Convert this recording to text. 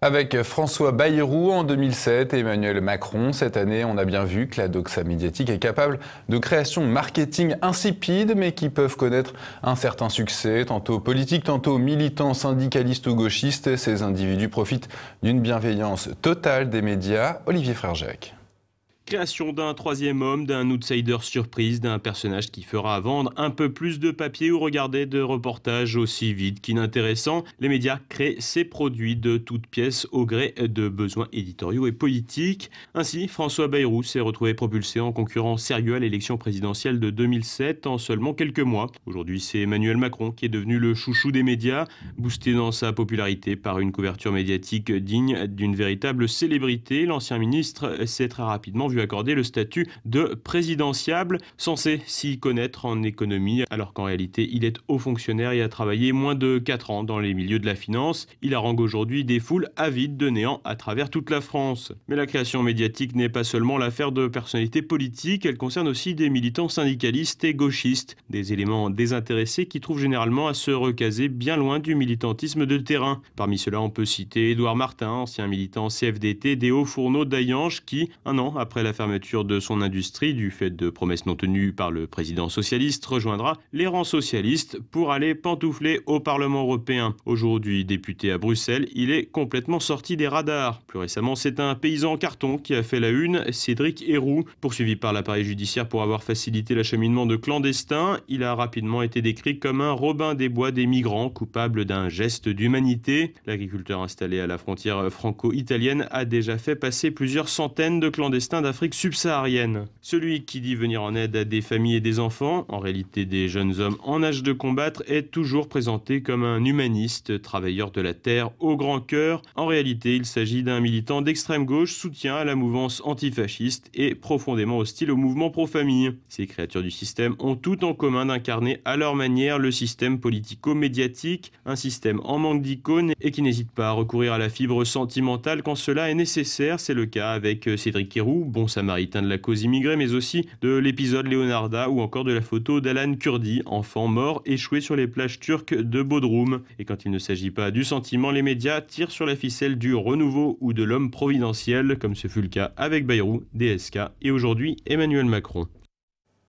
Avec François Bayrou en 2007 et Emmanuel Macron cette année, on a bien vu que la doxa médiatique est capable de créations marketing insipides mais qui peuvent connaître un certain succès, tantôt politique, tantôt militants, syndicalistes ou gauchistes. Ces individus profitent d'une bienveillance totale des médias. Olivier Frère-Jacques. Création d'un troisième homme, d'un outsider surprise, d'un personnage qui fera vendre un peu plus de papier ou regarder de reportages aussi vides qu'inintéressants. Les médias créent ces produits de toutes pièces au gré de besoins éditoriaux et politiques. Ainsi, François Bayrou s'est retrouvé propulsé en concurrent sérieux à l'élection présidentielle de 2007 en seulement quelques mois. Aujourd'hui, c'est Emmanuel Macron qui est devenu le chouchou des médias, boosté dans sa popularité par une couverture médiatique digne d'une véritable célébrité. L'ancien ministre s'est très rapidement vu accorder le statut de présidentiable, censé s'y connaître en économie, alors qu'en réalité il est haut fonctionnaire et a travaillé moins de 4 ans dans les milieux de la finance. Il harangue aujourd'hui des foules avides de néant à travers toute la France. Mais la création médiatique n'est pas seulement l'affaire de personnalités politiques, elle concerne aussi des militants syndicalistes et gauchistes, des éléments désintéressés qui trouvent généralement à se recaser bien loin du militantisme de terrain. Parmi ceux-là, on peut citer Édouard Martin, ancien militant CFDT des Hauts-Fourneaux d'Ayange, qui, un an après la fermeture de son industrie du fait de promesses non tenues par le président socialiste, rejoindra les rangs socialistes pour aller pantoufler au Parlement européen. Aujourd'hui député à Bruxelles, il est complètement sorti des radars. Plus récemment, c'est un paysan en carton qui a fait la une, Cédric Héroux. Poursuivi par l'appareil judiciaire pour avoir facilité l'acheminement de clandestins, il a rapidement été décrit comme un Robin des Bois des migrants, coupable d'un geste d'humanité. L'agriculteur installé à la frontière franco-italienne a déjà fait passer plusieurs centaines de clandestins d'Afrique subsaharienne. Celui qui dit venir en aide à des familles et des enfants, en réalité des jeunes hommes en âge de combattre, est toujours présenté comme un humaniste, travailleur de la terre au grand cœur. En réalité, il s'agit d'un militant d'extrême gauche, soutien à la mouvance antifasciste et profondément hostile au mouvement pro-famille. Ces créatures du système ont tout en commun d'incarner à leur manière le système politico-médiatique, un système en manque d'icônes et qui n'hésite pas à recourir à la fibre sentimentale quand cela est nécessaire. C'est le cas avec Cédric Héroux, bon samaritain de la cause immigrée, mais aussi de l'épisode Leonarda ou encore de la photo d'Alan Kurdi, enfant mort échoué sur les plages turques de Bodrum. Et quand il ne s'agit pas du sentiment, les médias tirent sur la ficelle du renouveau ou de l'homme providentiel, comme ce fut le cas avec Bayrou, DSK et aujourd'hui Emmanuel Macron.